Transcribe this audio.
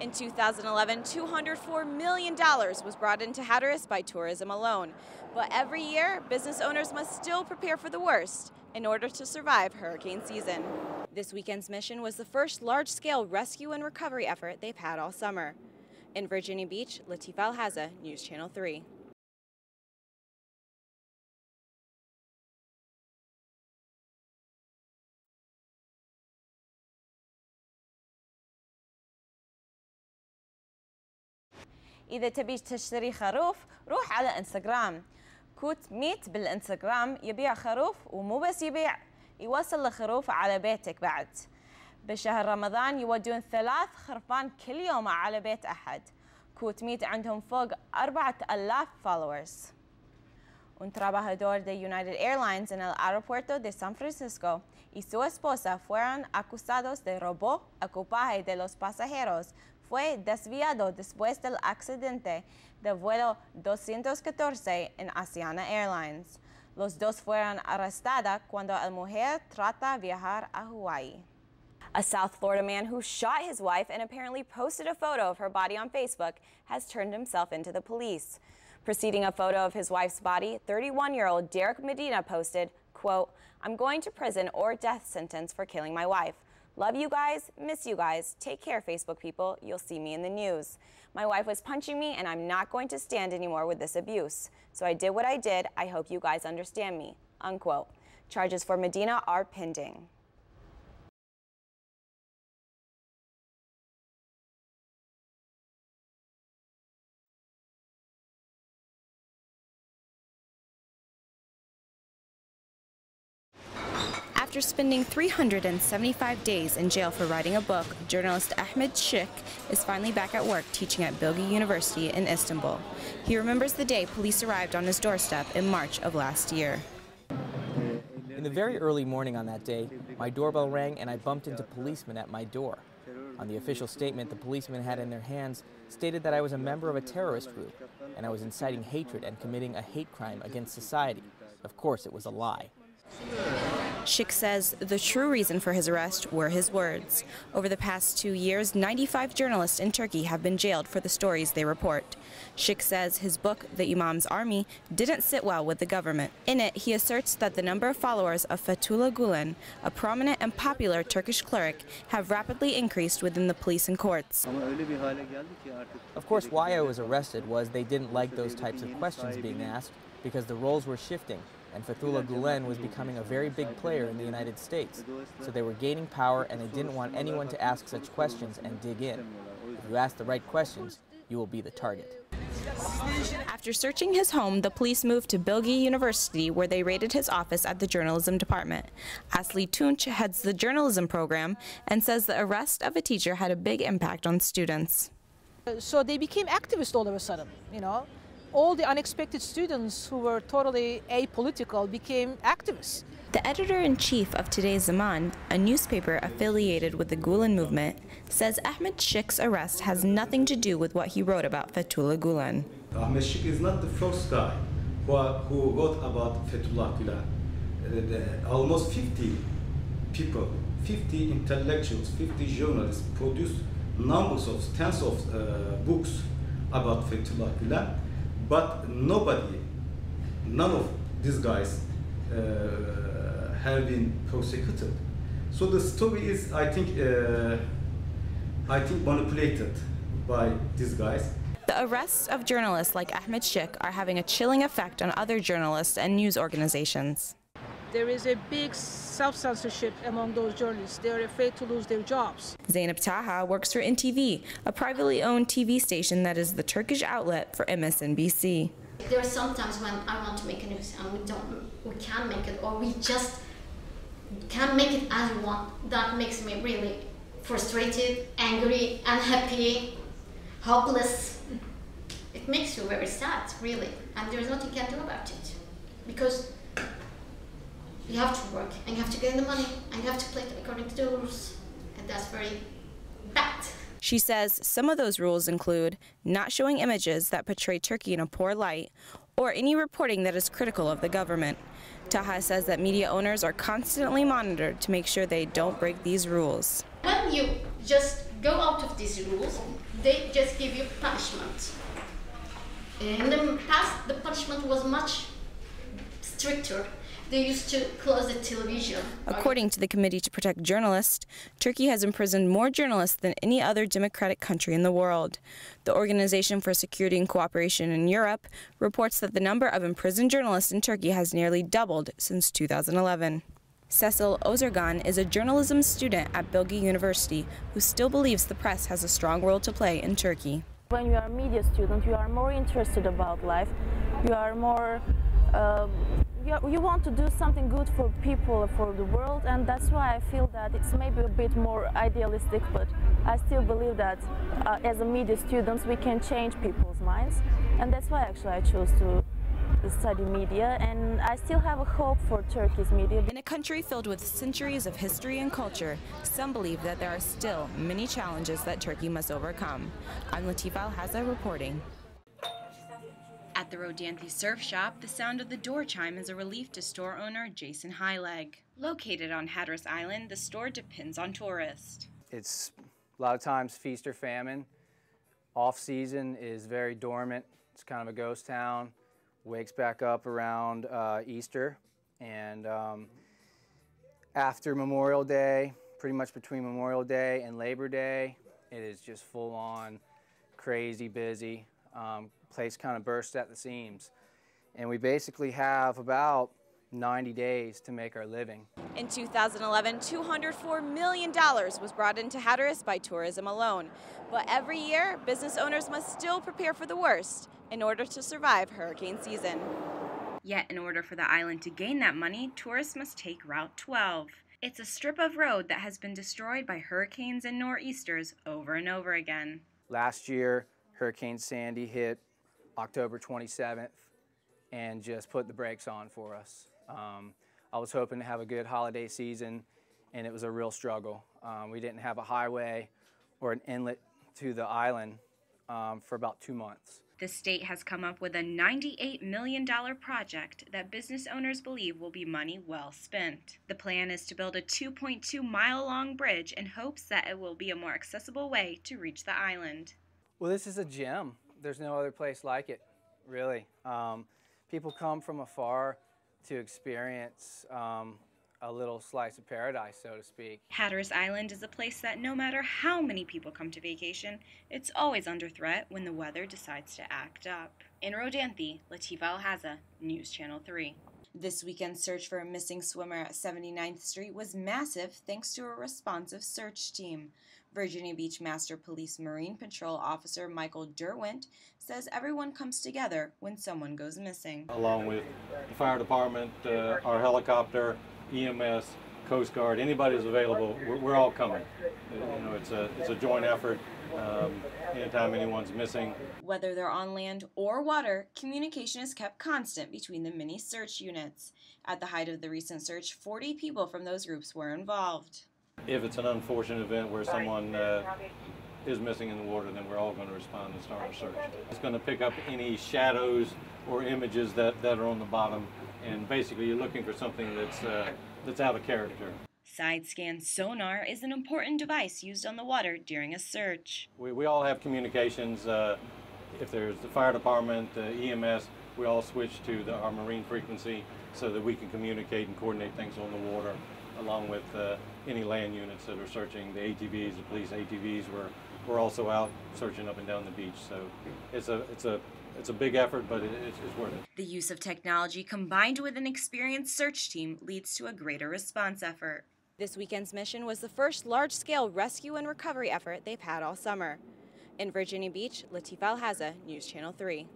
In 2011, $204 million was brought into Hatteras by tourism alone. But every year, business owners must still prepare for the worst in order to survive hurricane season. This weekend's mission was the first large-scale rescue and recovery effort they've had all summer. In Virginia Beach, Latifah Al-Hazza, News Channel 3. إذا تبي تشتري خروف روح على انستغرام. كوت ميت بالانستغرام يبيع خروف ومو بس يبيع، يوصل الخروف على بيتك بعد. بشهر رمضان يودون 3 خرفان كل يوم على بيت أحد. كوت ميت عندهم فوق 4000 followers. Un trabajador de United Airlines en el aeropuerto de San Francisco y su esposa fueron acusados de robo equipaje de los pasajeros. Fue desviado después del accidente del vuelo 214 en Asiana Airlines. Los dos fueron arrestados cuando la mujer trata de viajar a Hawaii. A South Florida man who shot his wife and apparently posted a photo of her body on Facebook has turned himself into the police. Preceding a photo of his wife's body, 31-year-old Derek Medina posted, quote, "I'm going to prison or death sentence for killing my wife. Love you guys, miss you guys. Take care, Facebook people. You'll see me in the news. My wife was punching me and I'm not going to stand anymore with this abuse. So I did what I did. I hope you guys understand me," unquote. Charges for Medina are pending. After spending 375 days in jail for writing a book, journalist Ahmed Sheikh is finally back at work teaching at Bilgi University in Istanbul. He remembers the day police arrived on his doorstep in March of last year. In the very early morning on that day, my doorbell rang and I bumped into policemen at my door. On the official statement the policemen had in their hands stated that I was a member of a terrorist group and I was inciting hatred and committing a hate crime against society. Of course, it was a lie. Sheikh says the true reason for his arrest were his words. Over the past 2 years, 95 journalists in Turkey have been jailed for the stories they report. Sheikh says his book, The Imam's Army, didn't sit well with the government. In it, he asserts that the number of followers of Fethullah Gulen, a prominent and popular Turkish cleric, have rapidly increased within the police and courts. Of course, why I was arrested was they didn't like those types of questions being asked because the roles were shifting. And Fethullah Gulen was becoming a very big player in the United States. So they were gaining power and they didn't want anyone to ask such questions and dig in. If you ask the right questions, you will be the target. After searching his home, the police moved to Bilgi University where they raided his office at the journalism department. Asli Tunç heads the journalism program and says the arrest of a teacher had a big impact on students. So they became activists all of a sudden, you know. All the unexpected students who were totally apolitical became activists. The editor-in-chief of Today's Zaman, a newspaper affiliated with the Gulen movement, says Ahmed Sheikh's arrest has nothing to do with what he wrote about Fethullah Gulen. Ahmed Sheikh is not the first guy who wrote about Fethullah Gulen. Almost 50 people, 50 intellectuals, 50 journalists produced tens of books about Fethullah Gulen. But none of these guys have been prosecuted. So the story is, I think manipulated by these guys. The arrests of journalists like Ahmed Sheikh are having a chilling effect on other journalists and news organizations. There is a big self-censorship among those journalists. They're afraid to lose their jobs. Zeynep Taha works for NTV, a privately owned TV station that is the Turkish outlet for MSNBC. There are some times when I want to make a news and we can't make it, or we just can't make it as we want. That makes me really frustrated, angry, unhappy, hopeless. It makes you very sad, really, and there's nothing you can do about it. Because you have to work, and you have to get the money, and you have to play according to the rules, and that's very bad. She says some of those rules include not showing images that portray Turkey in a poor light, or any reporting that is critical of the government. Taha says that media owners are constantly monitored to make sure they don't break these rules. When you just go out of these rules, they just give you punishment. In the past, the punishment was much stricter. They used to close the television. According to the Committee to Protect Journalists, Turkey has imprisoned more journalists than any other democratic country in the world. The Organization for Security and Cooperation in Europe reports that the number of imprisoned journalists in Turkey has nearly doubled since 2011. Cecil Ozergan is a journalism student at Bilgi University who still believes the press has a strong role to play in Turkey. When you are a media student, you are more interested about life. You are more you want to do something good for people, for the world, and that's why I feel that it's maybe a bit more idealistic, but I still believe that as a media students we can change people's minds, and that's why actually I chose to study media, and I still have a hope for Turkey's media. In a country filled with centuries of history and culture, some believe that there are still many challenges that Turkey must overcome. I'm Latifah Al-Hazza reporting. At the Rodanthe Surf Shop, the sound of the door chime is a relief to store owner Jason Highleg. Located on Hatteras Island, the store depends on tourists. It's a lot of times feast or famine. Off-season is very dormant. It's kind of a ghost town. Wakes back up around Easter, and after Memorial Day, pretty much between Memorial Day and Labor Day, it is just full-on crazy busy. Place kind of bursts at the seams, and we basically have about 90 days to make our living. In 2011, $204 million was brought into Hatteras by tourism alone. But every year, business owners must still prepare for the worst in order to survive hurricane season. Yet, in order for the island to gain that money, tourists must take Route 12. It's a strip of road that has been destroyed by hurricanes and nor'easters over and over again. Last year, Hurricane Sandy hit October 27th and just put the brakes on for us. I was hoping to have a good holiday season, and it was a real struggle. We didn't have a highway or an inlet to the island for about 2 months. The state has come up with a $98 million project that business owners believe will be money well spent. The plan is to build a 2.2-mile-long bridge in hopes that it will be a more accessible way to reach the island. Well, this is a gem. There's no other place like it, really. People come from afar to experience a little slice of paradise, so to speak. Hatteras Island is a place that no matter how many people come to vacation, it's always under threat when the weather decides to act up. In Rodanthe, Latifah Al-Hazza, News Channel 3. This weekend's search for a missing swimmer at 79th Street was massive thanks to a responsive search team. Virginia Beach Master Police Marine Patrol Officer Michael Derwent says everyone comes together when someone goes missing. Along with the fire department, our helicopter, EMS, Coast Guard, anybody who's available, we're all coming. You know, it's a joint effort. Anytime anyone's missing. Whether they're on land or water, communication is kept constant between the many search units. At the height of the recent search, 40 people from those groups were involved. If it's an unfortunate event where someone is missing in the water, then we're all going to respond and start a search. It's going to pick up any shadows or images that are on the bottom, and basically you're looking for something that's out of character. Side-scan sonar is an important device used on the water during a search. We all have communications. If there's the fire department, the EMS, we all switch to our marine frequency so that we can communicate and coordinate things on the water, along with any land units that are searching. The ATVs, the police ATVs, we're also out searching up and down the beach. So it's a big effort, but it's worth it. The use of technology combined with an experienced search team leads to a greater response effort. This weekend's mission was the first large-scale rescue and recovery effort they've had all summer. In Virginia Beach, Latifah Al-Hazza, News Channel 3.